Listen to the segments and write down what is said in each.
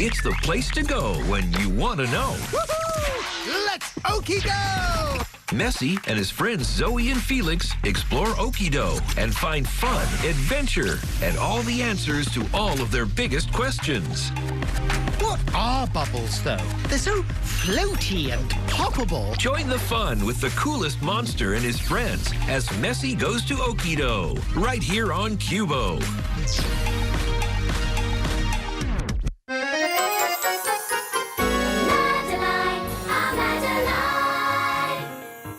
It's the place to go when you want to know. Woohoo! Let's Okie-do! Messi and his friends Zoe and Felix explore Okie-do and find fun, adventure, and all the answers to all of their biggest questions. What are bubbles, though? They're so floaty and poppable. Join the fun with the coolest monster and his friends as Messi goes to Okie-do, right here on Qubo. Madeline, our Madeline.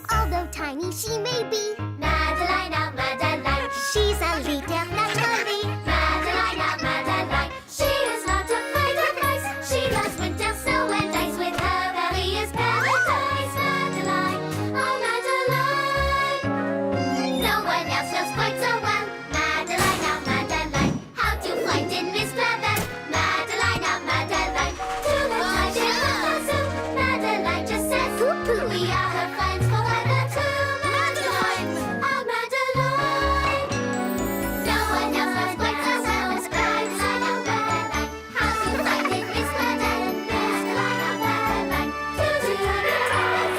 Although tiny she may be, Madeline, our Madeline. She's a leader naturally. Madeline, our Madeline. She is not afraid of mice. She loves winter, snow, and ice. With her valley is paradise. Madeline, our Madeline. No one else knows quite so well. Madeline, our Madeline. How to find in Miss Clever. Madeline, our Madeline. To the touch in the zoo. Madeline just says, poo-poo. We are her friends forever too. Madeline, our Madeline. No one else knows quite so well. Madeline, our Madeline. How to find in Miss Clever. Madeline, our Madeline. To the touch in the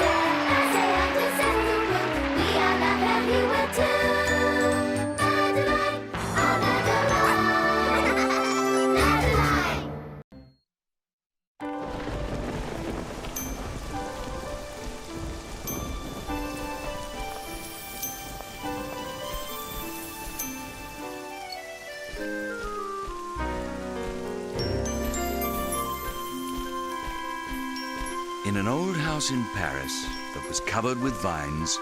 zoo. Madeline just says, poo-poo. We are love everywhere too. Madeline, our Madeline. Madeline. In an old house in Paris that was covered with vines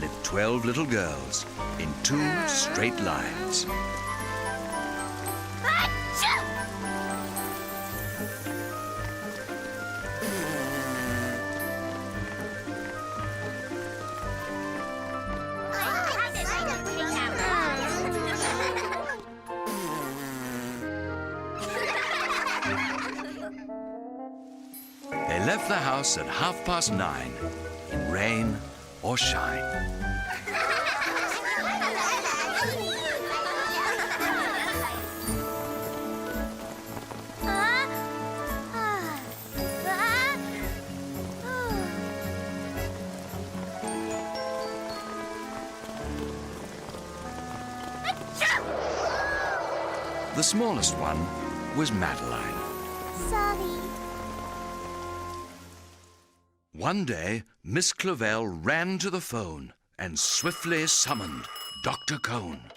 lived 12 little girls in 2 straight lines. They left the house at 9:30 in rain or shine. The smallest one was Madeline. Sorry. One day, Miss Clavell ran to the phone and swiftly summoned Dr. Cone.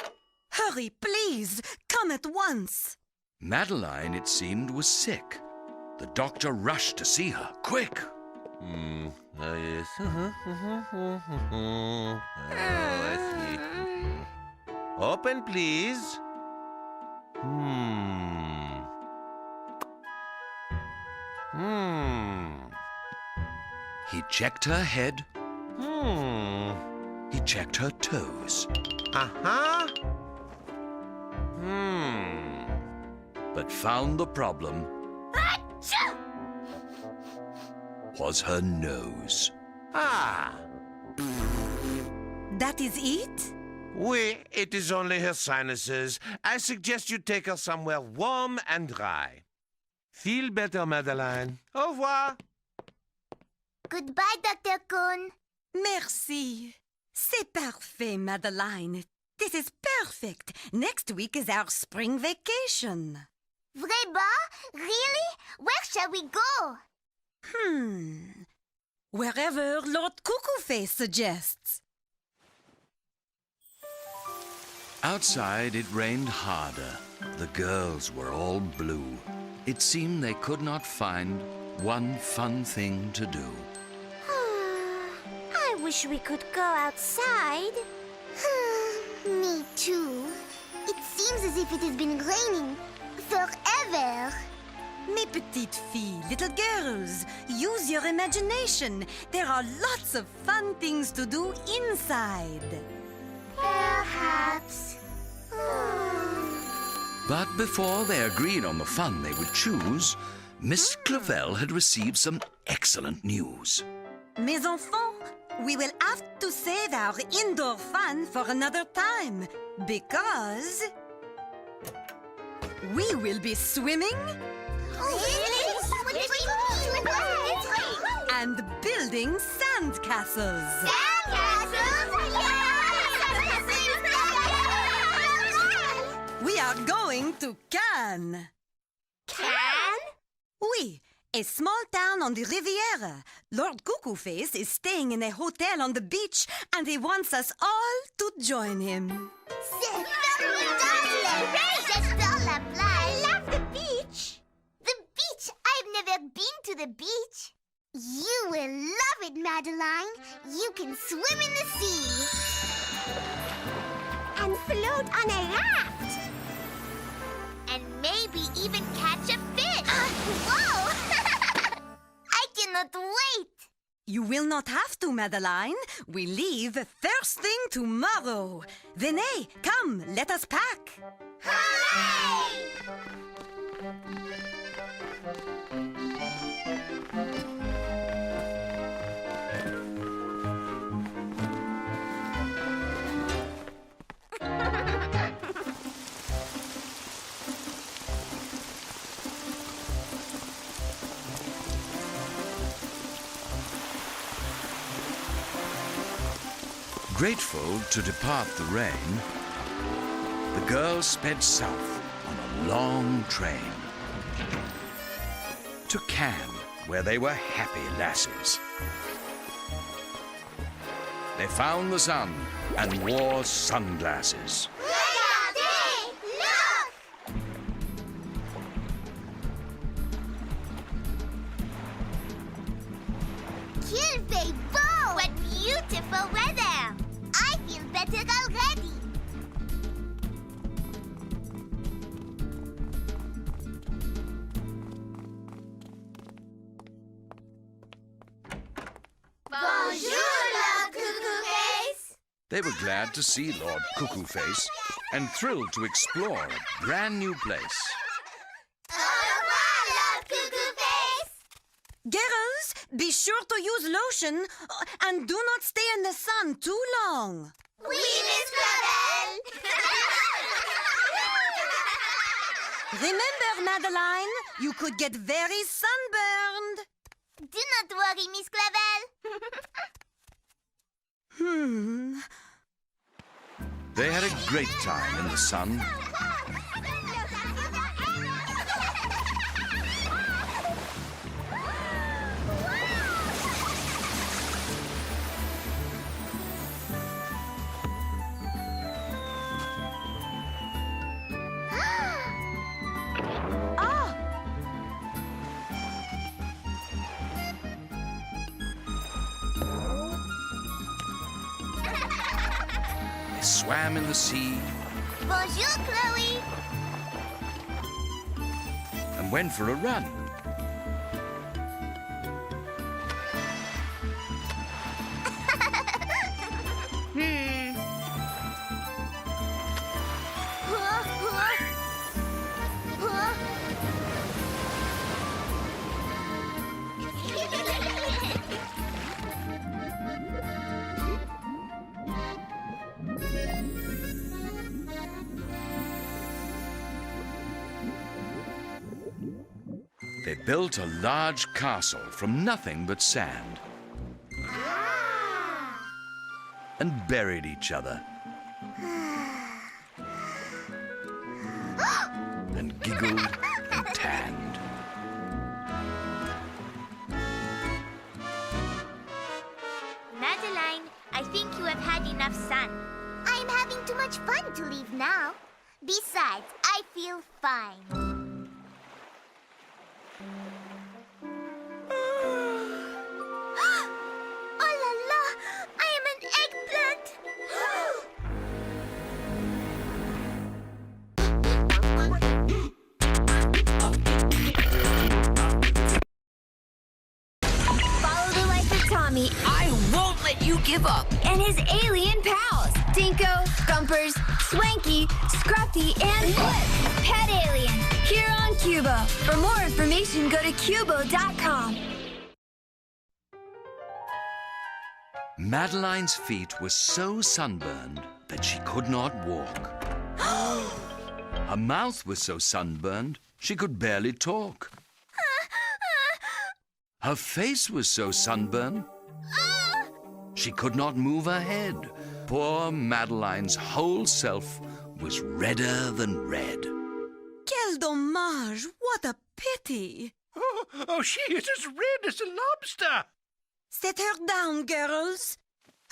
Hurry, please! Come at once! Madeline, it seemed, was sick. The doctor rushed to see her. Quick! Yes. Oh, I see. Open, please. He checked her head. He checked her toes. Uh-huh. But found the problem was her nose. Ah. That is it? Oui, it is only her sinuses. I suggest you take her somewhere warm and dry. Feel better, Madeline. Au revoir. Goodbye, Dr. Cone. Merci. C'est parfait, Madeline. This is perfect. Next week is our spring vacation. Vraiment? Really? Where shall we go? Wherever Lord Cuckoo Face suggests. Outside, it rained harder. The girls were all blue. It seemed they could not find one fun thing to do. I wish we could go outside. Me too. It seems as if it has been raining forever. Mes petites filles, little girls, use your imagination. There are lots of fun things to do inside. Perhaps. But before they agreed on the fun they would choose, Miss Clavell had received some excellent news. Mes enfants, we will have to save our indoor fun for another time because we will be swimming And building sandcastles. We are going to Cannes. Can? Oui, a small town on the Riviera. Lord Cuckoo Face is staying in a hotel on the beach, and he wants us all to join him. I love the beach. The beach? I've never been to the beach. You will love it, Madeline. You can swim in the sea. And float on a raft. And maybe even catch a fish. Whoa! I cannot wait. You will not have to, Madeline. We leave first thing tomorrow. Venez, come, let us pack. Hooray! Grateful to depart the rain, the girls sped south on a long train. To Cannes, where they were happy lasses. They found the sun and wore sunglasses. Regardez! Look! Qu'il fait beau! What beautiful weather! I feel better already. Bonjour, Lord Cuckoo Face. They were glad to see Lord Cuckoo Face and thrilled to explore a brand new place. Au revoir, Lord Cuckoo Face. Girls, be sure to use lotion and do not stay in the sun too long. Oui, Miss Clavel. Remember, Madeline, you could get very sunburned. Do not worry, Miss Clavel. They had a great time in the sun. They swam in the sea Bonjour, Chloe. and went for a run. They built a large castle from nothing but sand and buried each other and giggled and tanned. Madeline, I think you have had enough sun. I'm having too much fun to leave now. Besides, I feel fine. Oh la la! I am an eggplant! Follow the life of Tommy I won't let you give up. and his alien pals. Dinko, Gumpers, Swanky, Scruffy, and Flip. Pet Alien, here on Qubo. For more information, go to Qubo.com. Madeline's feet were so sunburned that she could not walk. Her mouth was so sunburned she could barely talk. Her face was so sunburned, she could not move her head. Poor Madeline's whole self was redder than red. Quel dommage! What a pity! Oh, she is as red as a lobster. Set her down, girls.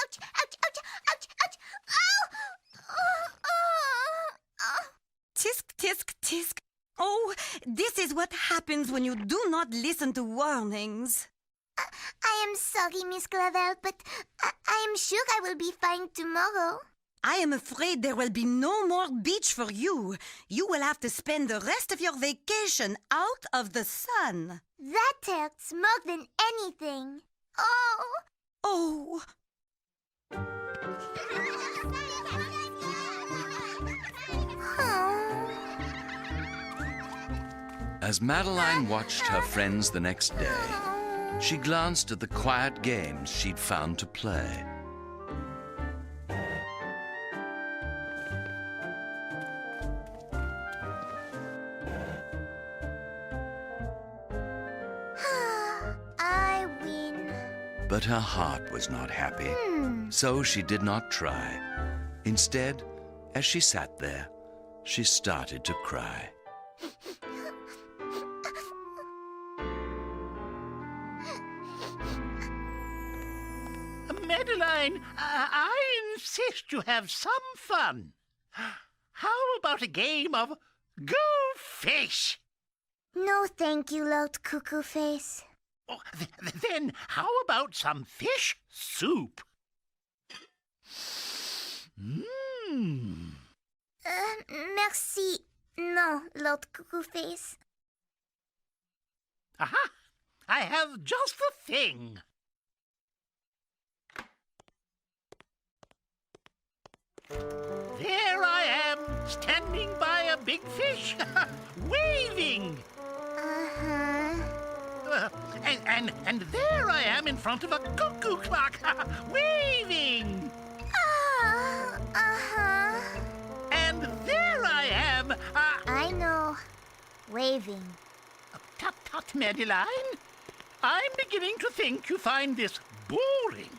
Ouch, ouch, ouch, ouch, ouch. Ow! Tisk, tisk, tisk. Oh, this is what happens when you do not listen to warnings. I am sorry, Miss Clavel, but I am sure I will be fine tomorrow. I am afraid there will be no more beach for you. You will have to spend the rest of your vacation out of the sun. That hurts more than anything. Oh! Oh, As Madeline watched her friends the next day, she glanced at the quiet games she'd found to play. I win. But her heart was not happy, so she did not try. Instead, as she sat there, she started to cry. Madeline, I insist you have some fun. How about a game of Go Fish? No, thank you, Lord Cuckoo Face. Oh, then how about some fish soup? Merci. No, Lord Cuckoo Face. Aha! I have just the thing. There I am, standing by a big fish, waving. And there I am in front of a cuckoo clock, waving. And there I am. I know. Waving. Tut, tut, Madeline. I'm beginning to think you find this boring.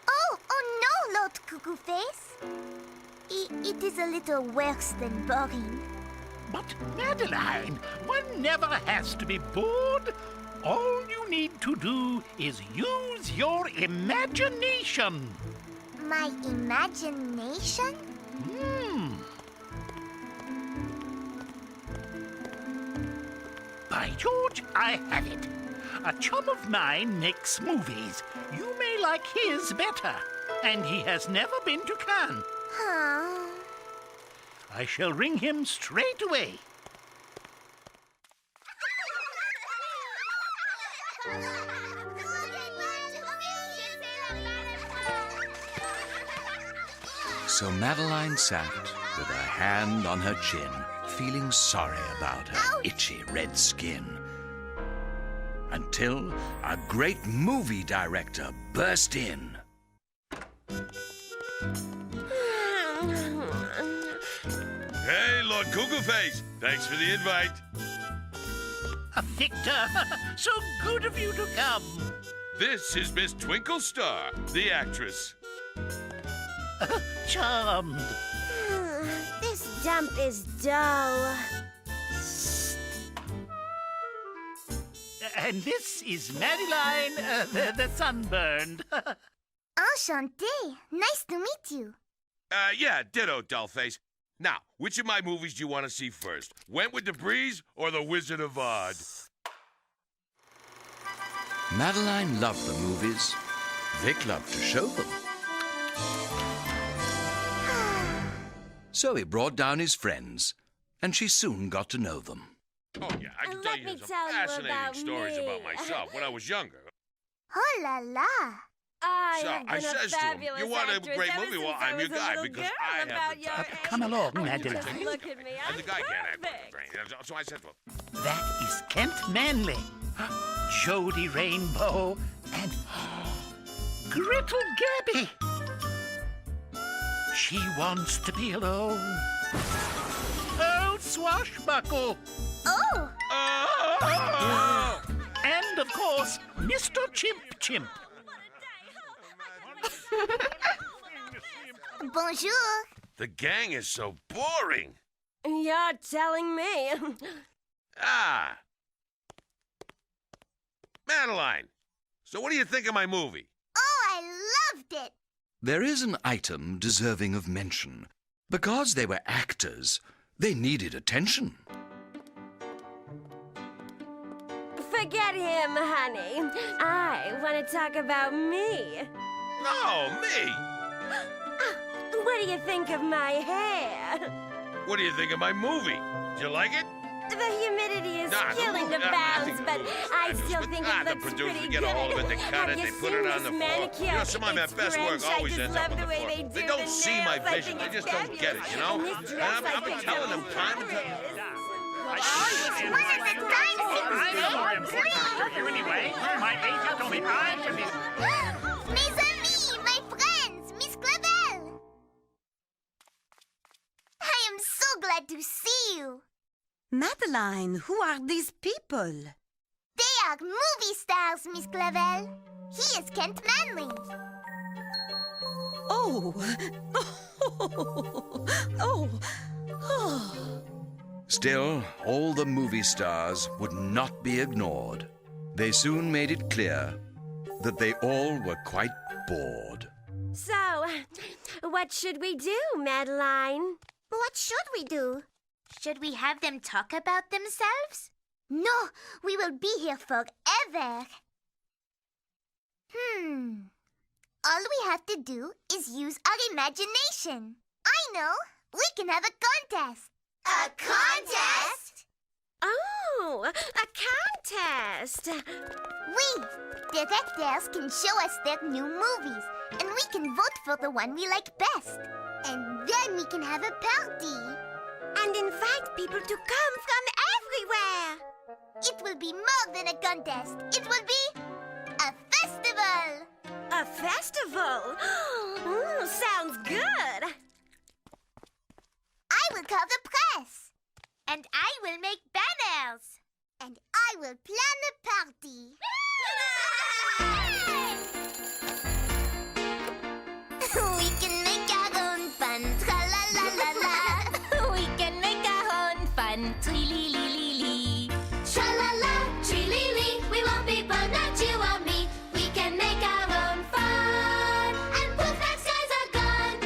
Oh no, Lord Cuckoo Face. It is a little worse than boring. But, Madeline, one never has to be bored. All you need to do is use your imagination. My imagination? By George, I have it. A chum of mine makes movies. You may like his better. And he has never been to Cannes. Huh. I shall ring him straight away. So Madeline sat with her hand on her chin, feeling sorry about her itchy red skin. Until a great movie director burst in. Hey, Lord Cuckoo Face. Thanks for the invite. Victor, so good of you to come. This is Miss Twinkle Star, the actress. Charmed. This jump is dull. And this is Madeline, the sunburned. Enchanté. Nice to meet you. Yeah, ditto, Dollface. Now, which of my movies do you want to see first? Went with the Breeze or The Wizard of Oz? Madeline loved the movies. Vic loved to show them. So he brought down his friends, and she soon got to know them. Oh, yeah, I can tell you some fascinating stories about myself when I was younger. Oh la la. So I says to him, you want a great movie? Well, I'm your guy because I have the time. Come along, Madeline. And the guy can't act like the brain. So I said to him, That is Kent Manley, Jody Rainbow, and Gretel Gabby. She wants to be alone. Oh, swashbuckle. Oh. oh! And, of course, boss, Mr. Chimp. Bonjour. The gang is so boring. You're telling me. Ah. Madeline, so what do you think of my movie? Oh, I loved it. There is an item deserving of mention. Because they were actors, they needed attention. Forget him, honey. I want to talk about me. No, me. What do you think of my hair? What do you think of my movie? Do you like it? The humidity is killing the bounds, but I still think it looks the producers pretty get good. a hold of it, they cut it, Have they you put it seen on the this floor. manicure? You know, some of my It's best work French. always I just ends up love on the the way floor. they do don't the see my nails. I vision. think They it's just don't get it, you know? And this And dress, I've been telling them time and time. What are the time I'm a more here anyway. My agent told me I should be... Mes amis, my friends, Miss Clavel. I am so glad to see you. Madeline, who are these people? They are movie stars, Miss Clavel. He is Kent Manley. Oh. Oh. Still, all the movie stars would not be ignored. They soon made it clear that they all were quite bored. So, what should we do, Madeline? What should we do? Should we have them talk about themselves? No, we will be here forever. All we have to do is use our imagination. I know. We can have a contest. A contest? Oh, a contest. We, directors, can show us their new movies, and we can vote for the one we like best. And then we can have a party. And invite people to come from everywhere. It will be more than a contest. It will be a festival. A festival? Sounds good. I will call the press. And I will make banners. And I will plan the party. We can make our own fun. Tra-la-la-la-la. We can make our own fun. Tree-lee-lee-lee-lee. Tra-la-la, tree-lee-lee. We won't be fun, not you or me. We can make our own fun. And poof, that skies are gone.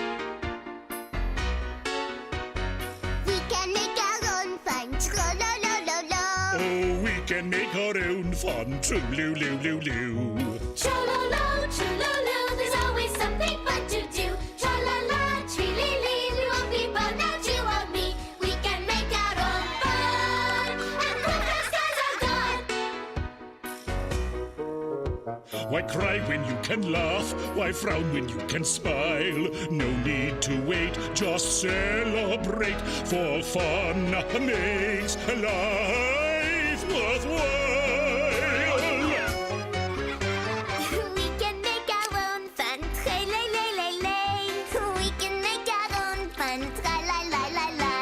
We can make our own fun. Tra-la-la-la-la. Oh, we can make our own fun. True-loo-loo-loo-loo. Tra-la-la, tree-loo-loo. There's always something fun to do. Tra-la-la, tree-lee-lee. We won't be fun, not you or me. We can make our own fun. And poof, the skies are gone. Why cry when you can laugh? Why frown when you can smile? No need to wait, just celebrate. For fun makes life worthwhile. We can make our own fun. Tra-la-la-la-la. We can make our own fun. Tra-la-la-la-la.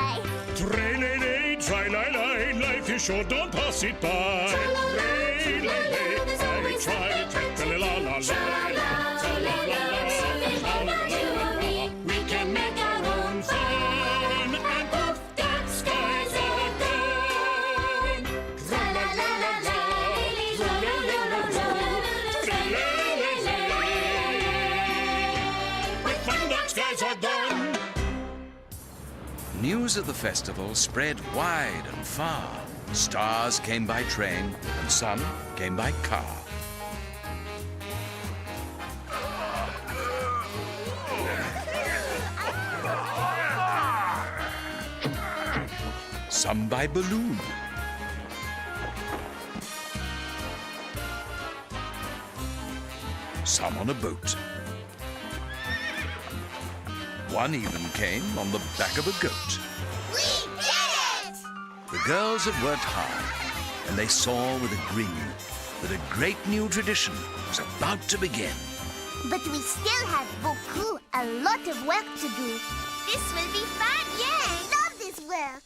Tray-lay-lay, try-lay-lay, life is short, don't pass it by. Tray-lay-lay, I try, we can make our own fun, and poof, that skies are gone. With fun, that skies are done. News of the festival spread wide and far. Stars came by train, and some came by car. Some by balloon. Some on a boat. One even came on the back of a goat. We did it! The girls had worked hard, and they saw with a grin that a great new tradition was about to begin. But we still have beaucoup, a lot of work to do. This will be fun, yeah! I love this work.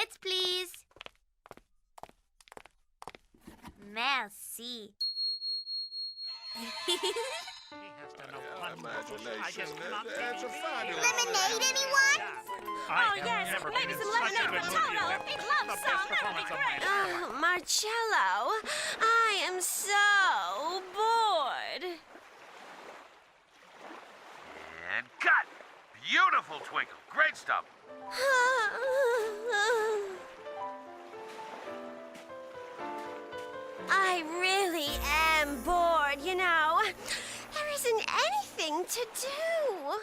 Cigarettes, please. Merci. Lemonade, anyone? Oh, yes, maybe some lemonade for Toto. He'd love some. That would be great. Marcello, I am so bored. And cut! Beautiful, Twinkle. Great stuff. I really am bored, you know. There isn't anything to do.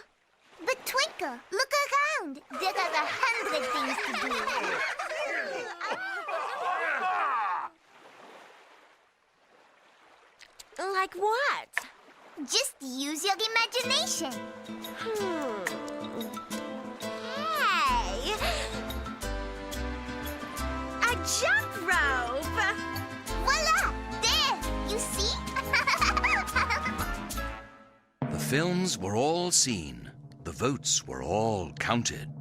But Twinkle, look around. There are 100 things to do. Like what? Just use your imagination. Hey! A jump rope! Voila! There! You see? The films were all seen. The votes were all counted.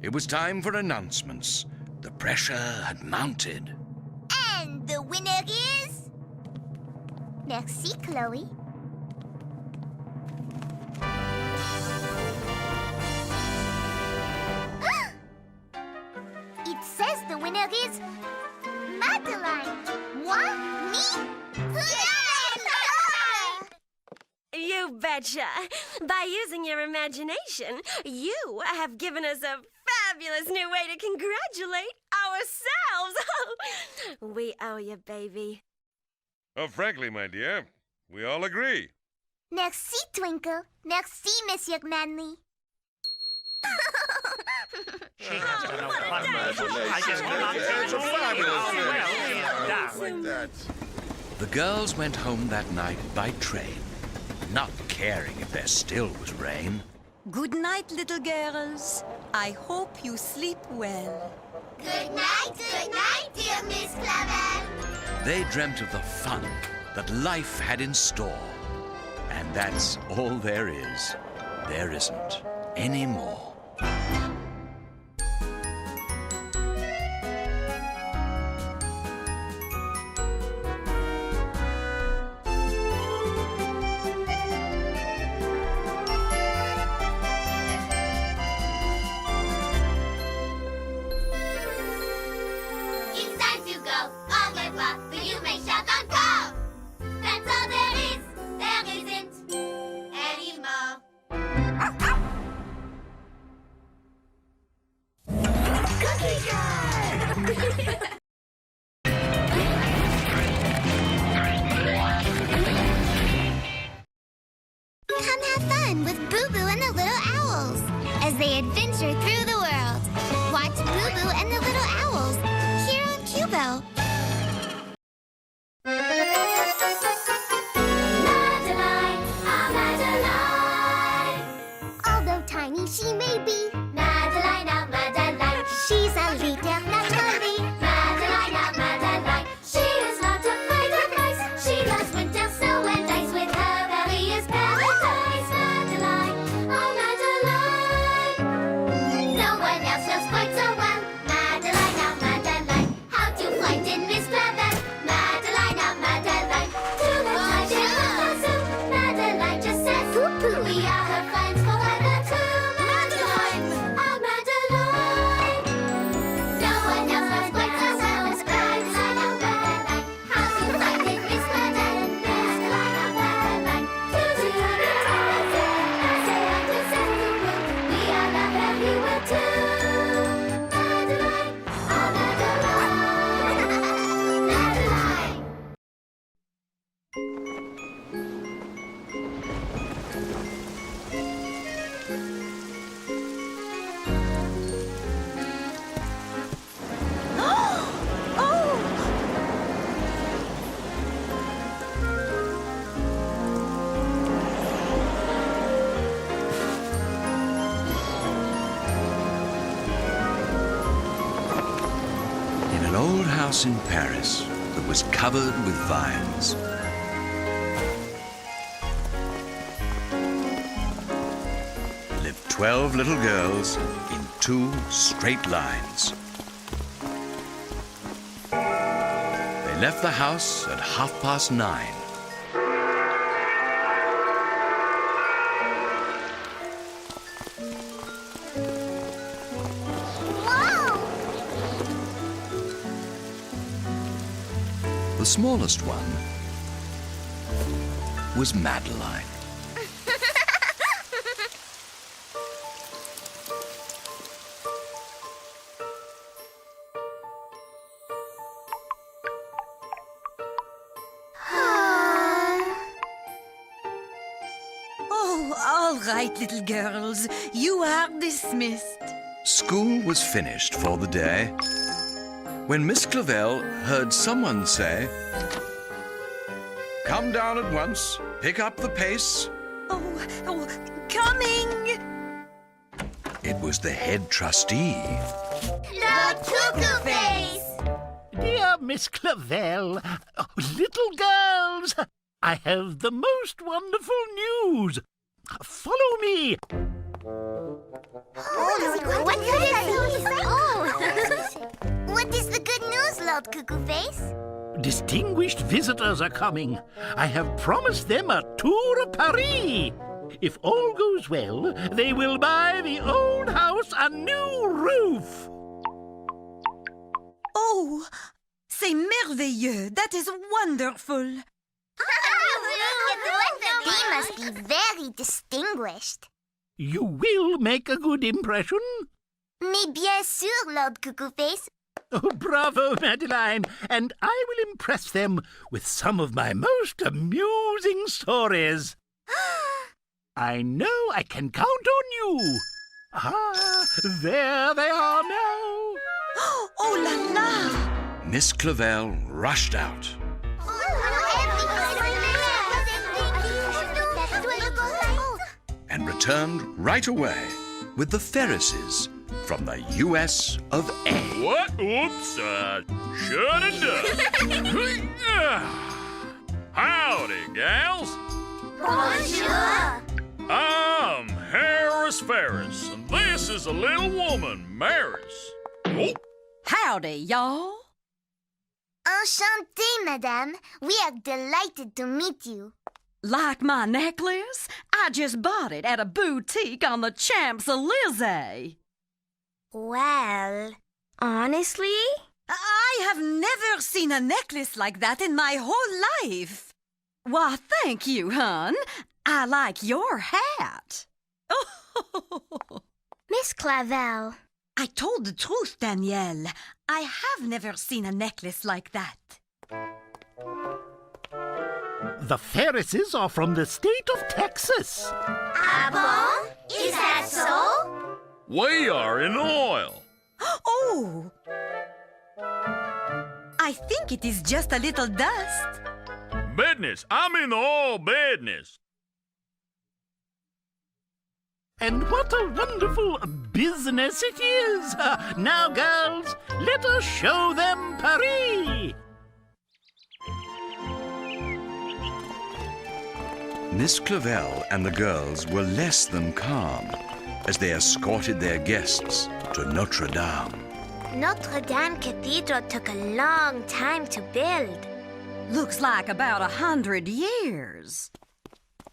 It was time for announcements. The pressure had mounted. And the winner is... Merci, Chloe. It says the winner is... Madeline. Moi? Me? You betcha! By using your imagination, you have given us a fabulous new way to congratulate ourselves! We owe you, baby. Oh, frankly, my dear, we all agree. Merci, Twinkle. Merci, Monsieur Manley. She has to know fun. I just cannot get it. The girls went home that night by train, not caring if there still was rain. Good night, little girls. I hope you sleep well. Good night, dear Miss Clavel. They dreamt of the fun that life had in store. And that's all there is. There isn't any more. It's time to go. Au revoir, but you may shout encore. That's all there is. There isn't any more. Cookie time! Come have fun with Boo Boo and the Little Owls as they adventure through the world. Watch Boo Boo and the Little Owls here on Qubo. Madeline, our Madeline. Although tiny she may be, Madeline, our Madeline. She's a leader naturally. Madeline, our Madeline. She is not afraid of mice. She loves winter, snow, and ice. With her belly is paradise. Madeline, our Madeline. No one else knows quite so well. Madeline, our Madeline. How to frighten Miss Clavel. Madeline, our Madeline. To the touch and puzzle. Madeline just says, poo-poo. We are her friends forever too. Madeline, our Madeline. No one else knows quite so well. Madeline, our Madeline. How to frighten Miss Clavel. Madeline, our Madeline. To the touch and puzzle. Madeline just says, poo-poo. We are love everywhere too. Madeline, our Madeline. Madeline. In an old house in Paris that was covered with vines, lived 12 little girls in 2 straight lines. They left the house at 9:30. The smallest one was Madeline. Oh, all right, little girls. You are dismissed. School was finished for the day when Miss Clavel heard someone say, "Come down at once, pick up the pace." Oh, coming! It was the head trustee. Lord Cuckoo Face! Dear Miss Clavel, little girls, I have the most wonderful news. Follow me. What is the good news, Lord Cuckoo Face? Distinguished visitors are coming. I have promised them a tour of Paris. If all goes well, they will buy the old house a new roof. Oh, c'est merveilleux. That is wonderful. They must be very distinguished. You will make a good impression. Mais bien sûr, Lord Cuckoo Face. Oh, bravo, Madeline. And I will impress them with some of my most amusing stories. I know I can count on you. Ah, there they are now. Oh la la! Miss Clavel rushed out. And returned right away with the Ferrises from the U.S. of A. What? Oops, shut it down. Howdy, gals. Bonjour! I'm Harris Ferris, and this is a little woman, Maris. Oh, Howdy, y'all. Enchanté, madame. We are delighted to meet you. Like my necklace? I just bought it at a boutique on the Champs-Élysées. Well, honestly? I have never seen a necklace like that in my whole life. Why, thank you, hon. I like your hat. Miss Clavel. I told the truth, Danielle. I have never seen a necklace like that. The Ferrises are from the state of Texas. Ah bon? Is that so? we are in oil. Oh! I think it is just a little dust. Business. I'm in the oil business. And what a wonderful business it is. Now, girls, let us show them Paris. Miss Clavel and the girls were less than calm as they escorted their guests to Notre Dame. Notre Dame Cathedral took a long time to build. Looks like about 100 years.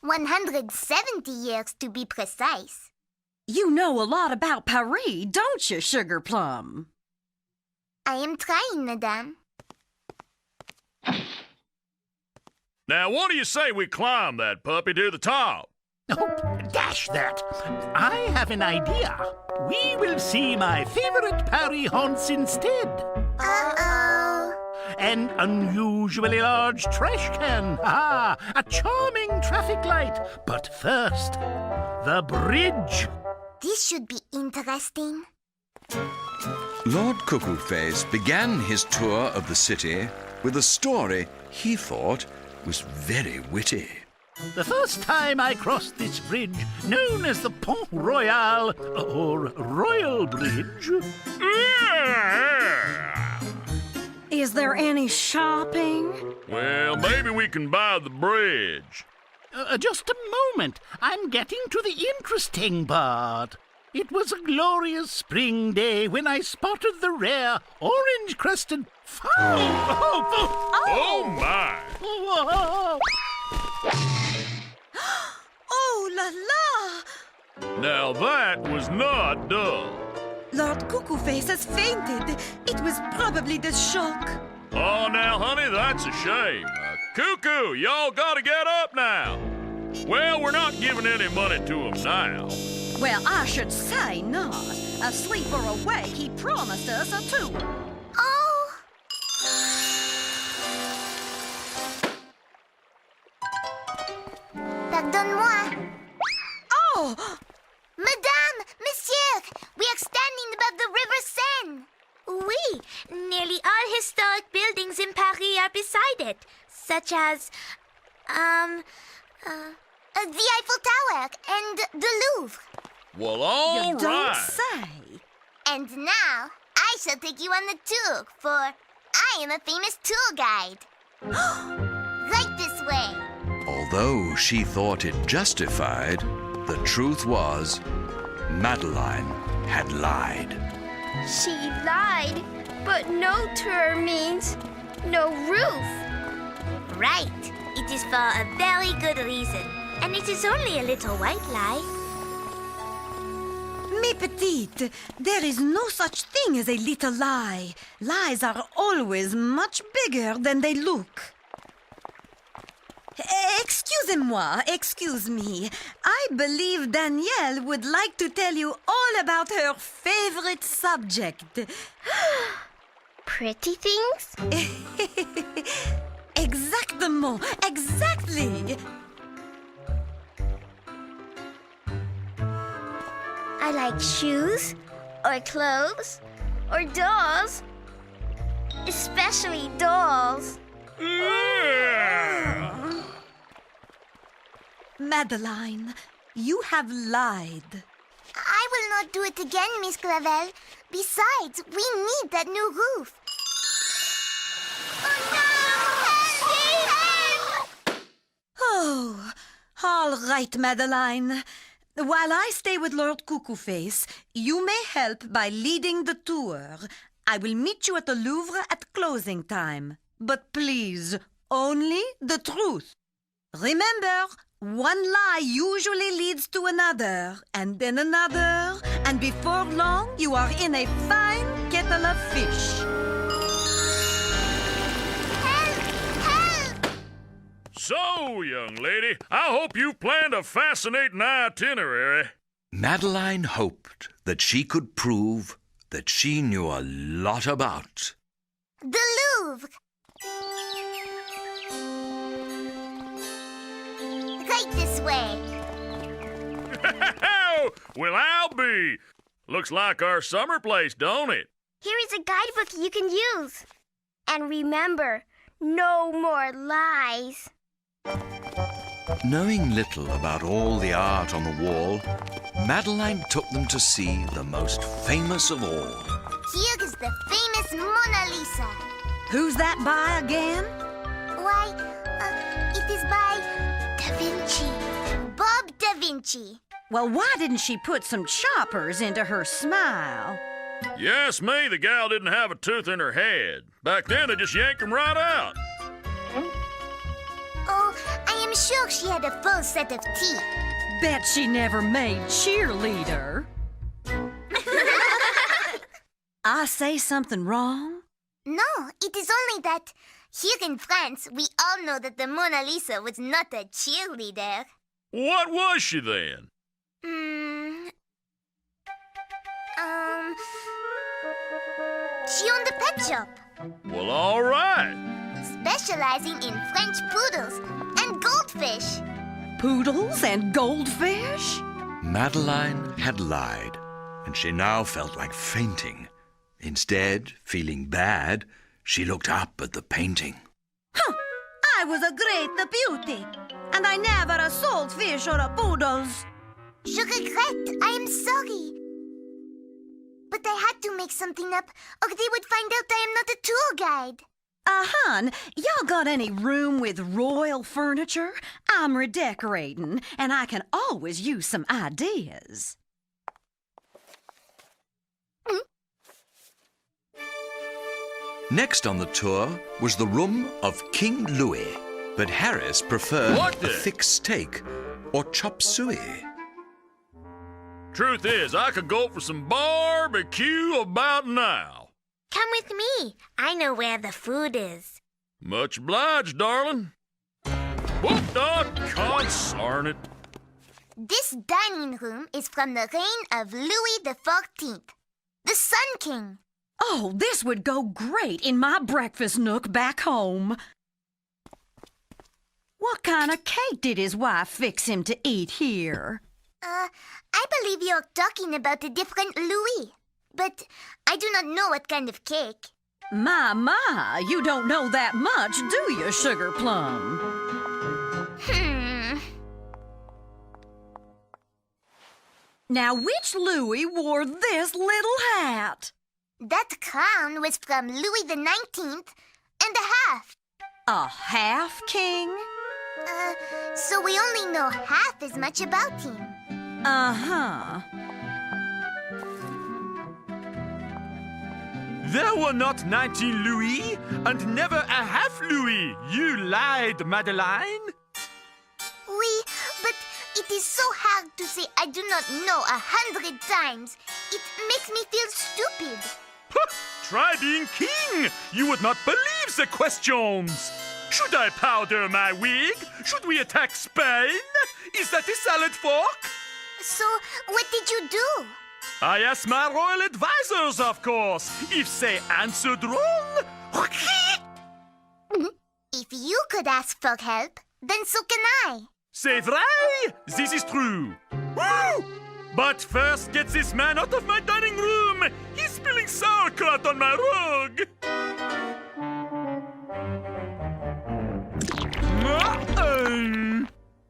170 years to be precise. You know a lot about Paris, don't you, Sugar Plum? I am trying, madame. Now, what do you say we climb that puppy to the top? Oh, dash that. I have an idea. We will see my favorite Paris haunts instead. Uh-oh. An unusually large trash can. Ah, a charming traffic light. But first, the bridge. This should be interesting. Lord Cuckoo-Face began his tour of the city with a story he thought was very witty. The first time I crossed this bridge, known as the Pont Royal, or Royal Bridge. Is there any shopping? Well, maybe we can buy the bridge. Just a moment. I'm getting to the interesting part. It was a glorious spring day when I spotted the rare orange-crested fowl. Oh, my! Oh, la la! Now that was not dull. Lord Cuckoo Face has fainted. It was probably the shock. Oh, now, honey, that's a shame. Cuckoo, y'all gotta get up now. Well, we're not giving any money to him now. Well, I should say not. Asleep or awake, he promised us a tour. Oh! Pardonne-moi. Oh! Madame, Monsieur, we are standing above the River Seine. Oui, nearly all historic buildings in Paris are beside it, such as, the Eiffel Tower and the Louvre. Well, all You don't right. say. And now, I shall take you on the tour, for I am a famous tour guide. Right this way. Although she thought it justified, the truth was, Madeline had lied. She lied, but no tour means no roof. Right. It is for a very good reason. And it is only a little white lie. Mes petites, there is no such thing as a little lie. Lies are always much bigger than they look. Excuse me. I believe Danielle would like to tell you all about her favorite subject. Pretty things? Exactly. I like shoes, or clothes, or dolls. Especially dolls. Madeline, you have lied. I will not do it again, Miss Clavel. Besides, we need that new roof. Oh, no! Help! Oh, all right, Madeline. While I stay with Lord Cuckoo Face, you may help by leading the tour. I will meet you at the Louvre at closing time. But please, only the truth. Remember, one lie usually leads to another, and then another, and before long you are in a fine kettle of fish. Help! So, young lady, I hope you planned a fascinating itinerary. Madeline hoped that she could prove that she knew a lot about The Louvre. Right this way. Well, I'll be. Looks like our summer place, don't it? Here is a guidebook you can use. And remember, no more lies. Knowing little about all the art on the wall, Madeline took them to see the most famous of all. Here is the famous Mona Lisa. Who's that by again? Why, it is by Da Vinci. Bob Da Vinci. Well, why didn't she put some choppers into her smile? Yes, me, the gal didn't have a tooth in her head. Back then, they just yanked them right out. Oh, I am sure she had a full set of teeth. Bet she never made cheerleader. I say something wrong? No, it is only that here in France, we all know that the Mona Lisa was not a cheerleader. What was she then? She owned a pet shop, Well, all right. specializing in French poodles and goldfish. Poodles and goldfish? Madeline had lied, and she now felt like fainting. Instead, feeling bad, she looked up at the painting. Huh! I was a great beauty, and I never sold fish or poodles. Je regrette. I am sorry. But I had to make something up, or they would find out I am not a tour guide. Hon, y'all got any room with royal furniture? I'm redecorating, and I can always use some ideas. Next on the tour was the room of King Louis, but Harris preferred a thick steak or chop suey. Truth is, I could go for some barbecue about now. Come with me. I know where the food is. Much obliged, darling. Whoop, consarn it. This dining room is from the reign of Louis XIV, the Sun King. Oh, this would go great in my breakfast nook back home. What kind of cake did his wife fix him to eat here? I believe you're talking about a different Louis, but I do not know what kind of cake. My, you don't know that much, do you, Sugar Plum? Now, which Louis wore this little hat? That crown was from Louis XIX and a half. A half king? So we only know half as much about him. Uh-huh. There were not 19 Louis and never a half Louis. You lied, Madeline. Oui, but it is so hard to say I do not know 100 times. It makes me feel stupid. Try being king. You would not believe the questions. Should I powder my wig? Should we attack Spain? Is that a salad fork? So, what did you do? I asked my royal advisors, of course. If they answered wrong... If you could ask for help, then so can I. C'est vrai? This is true. Woo! But first, get this man out of my dining room. He's spilling sauerkraut on my rug.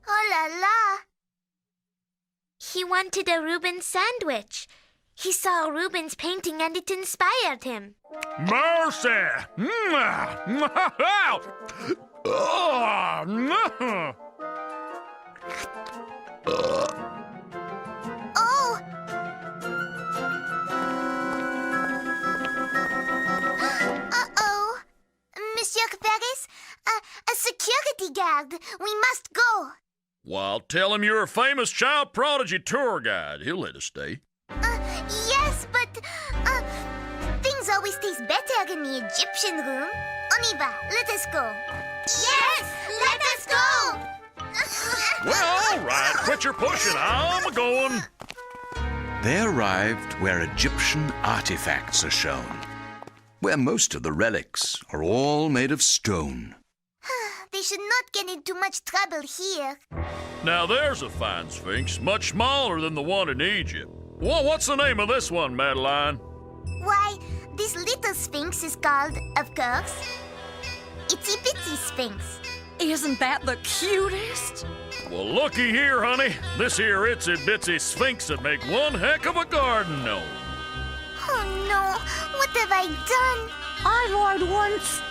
Oh la la. He wanted a Rubens sandwich. He saw a Rubens painting and it inspired him. Mercy! Oh! Uh-oh. Monsieur Ferris, a security guard. We must go. Well, tell him you're a famous child prodigy tour guide. He'll let us stay. Yes, but things always taste better in the Egyptian room. On y va. Let us go. Yes, let us go. Well, all right. Quit your pushing. I'm a-going. They arrived where Egyptian artifacts are shown, where most of the relics are all made of stone. They should not get into much trouble here. Now, there's a fine sphinx, much smaller than the one in Egypt. Well, what's the name of this one, Madeline? Why, this little sphinx is called, of course, Itsy Bitsy Sphinx. Isn't that the cutest? Well, looky here, honey. This here itsy bitsy sphinx would make one heck of a garden gnome. Oh no, what have I done? I lied once,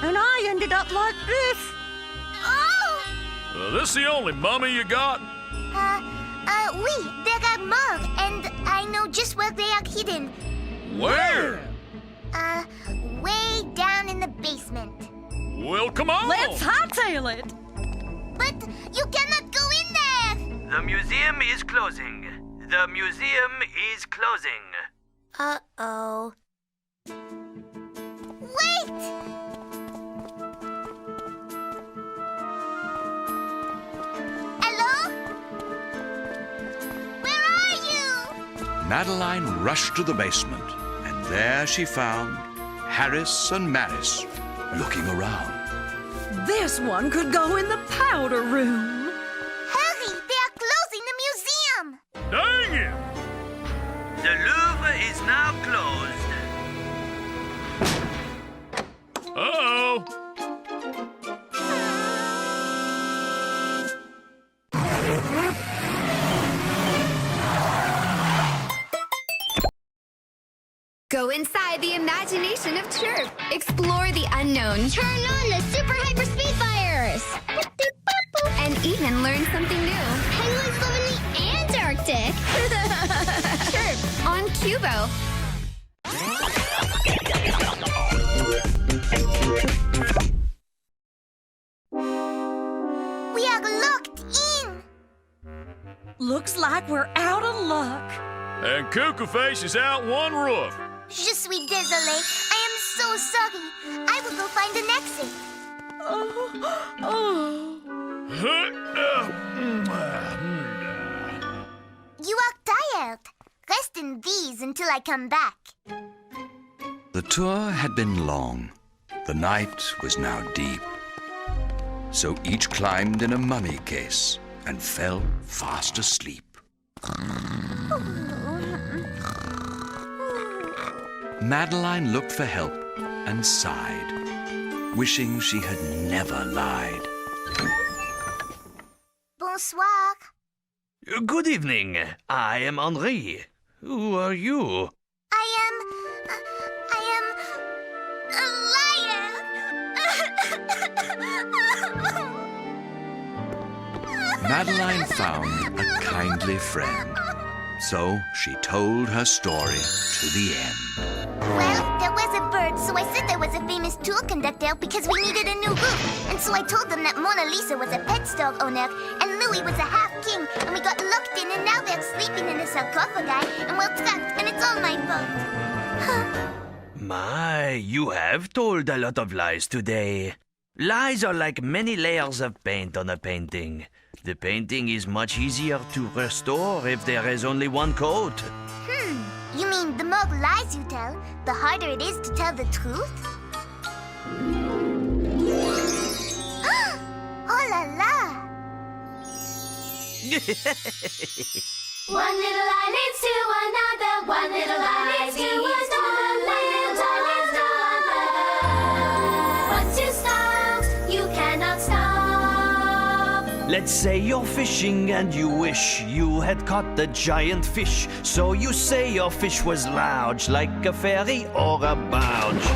and I ended up like this. Oh! This the only mummy you got? Oui, there are more, and I know just where they are hidden. Where? Way down in the basement. Well, come on! Let's hightail it! But you cannot go in there! The museum is closing. The museum is closing. Uh-oh. Wait! Hello? Where are you? Madeline rushed to the basement, and there she found Harris and Maris looking around. This one could go in the powder room. Hurry, they are closing the museum! Dang it! The Louvre is now closed. Uh-oh! Go inside the imagination of Chirp. Explore the unknown. Turn on the super hyper speed fires! And even learn something new. Penguins live in the Antarctic! Chirp on Qubo. We are locked in. Looks like we're out of luck. And Cuckoo Face is out one roof. Je suis désolé. I am so sorry. I will go find an exit. You are tired. Rest in these until I come back. The tour had been long. The night was now deep. So each climbed in a mummy case and fell fast asleep. Madeline looked for help and sighed, wishing she had never lied. Bonsoir. Good evening. I am Henri. Who are you? I am a liar. Madeline found a kindly friend. So she told her story to the end. Well, there was a bird, so I said there was a famous tour conductor because we needed a new roof. And so I told them that Mona Lisa was a pet store owner and Louis was a half-king. And we got locked in and now they're sleeping in a sarcophagi and we're trapped and it's all my fault. My, you have told a lot of lies today. Lies are like many layers of paint on a painting. The painting is much easier to restore if there is only one coat. You mean the more lies you tell, the harder it is to tell the truth? Oh la la! One little lie leads to another. One little lie leads to another. Once you start, you cannot stop. Let's say you're fishing and you wish you had caught the giant fish. So you say your fish was large, like a ferry or a barge.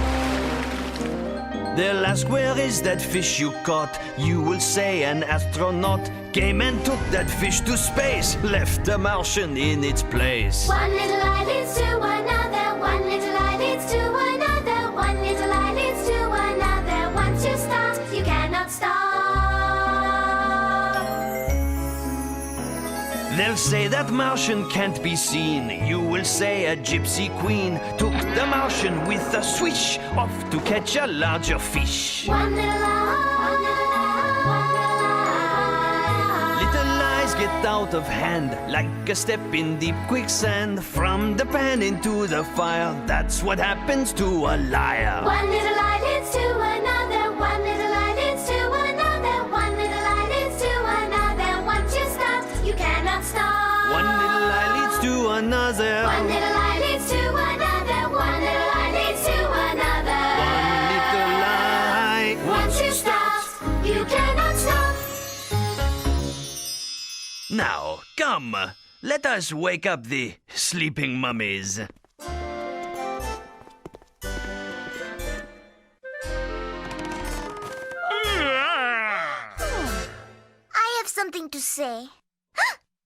They'll ask, where is that fish you caught? You will say an astronaut came and took that fish to space, left a Martian in its place. One little lie leads to another. One little lie leads to another. One little lie leads to another. Once you start, you cannot stop. They'll say that Martian can't be seen. You will say a gypsy queen took the Martian with a swish off to catch a larger fish. One little lie, one little lie, one little lie. Little lies get out of hand like a step in deep quicksand. From the pan into the fire, that's what happens to a liar. One little lie leads to another. One little lie leads to another. One little lie leads to another. Once you start, you cannot stop. One little lie leads to another. One little lie leads to another. One little lie leads to another. One little lie. Once you start, you cannot stop. Now, come, let us wake up the sleeping mummies. I have something to say.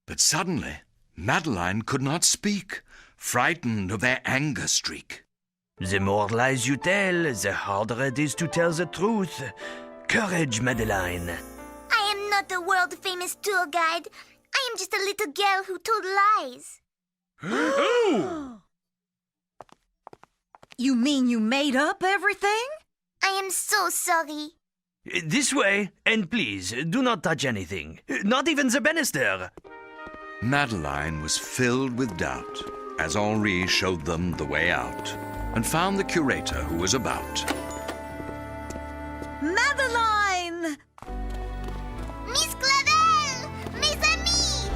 But suddenly, Madeline could not speak, frightened of their anger streak. The more lies you tell, the harder it is to tell the truth. Courage, Madeline. I am not a world-famous tour guide. I am just a little girl who told lies. You mean you made up everything? I am so sorry. This way, and please, do not touch anything. Not even the banister. Madeline was filled with doubt as Henri showed them the way out and found the curator who was about. Madeline! Miss Clavel! Mes amis!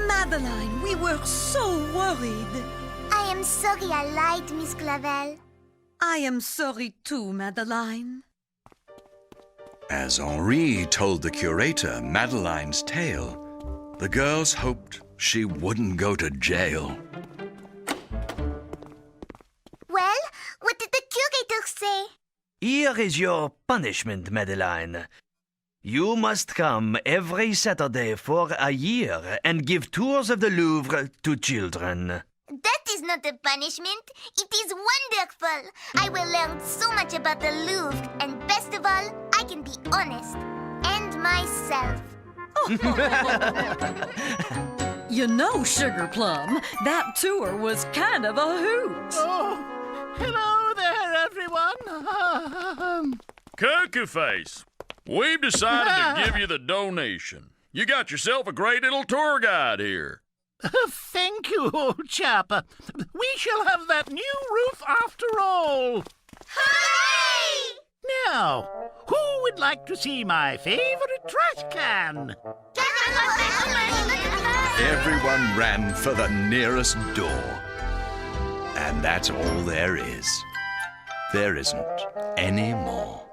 Madeline, we were so worried. I am sorry I lied, Miss Clavel. I am sorry too, Madeline. As Henri told the curator Madeline's tale, the girls hoped she wouldn't go to jail. Well, what did the curator say? Here is your punishment, Madeline. You must come every Saturday for a year and give tours of the Louvre to children. That is not a punishment. It is wonderful. I will learn so much about the Louvre, and best of all, I can be honest. And myself. You know, Sugar Plum, that tour was kind of a hoot. Oh, hello there, everyone. Cuckoo Face, we've decided to give you the donation. You got yourself a great little tour guide here. Thank you, old chap. We shall have that new roof after all. Hooray! Now, who would like to see my favorite trash can? Everyone ran for the nearest door. And that's all there is. There isn't any more.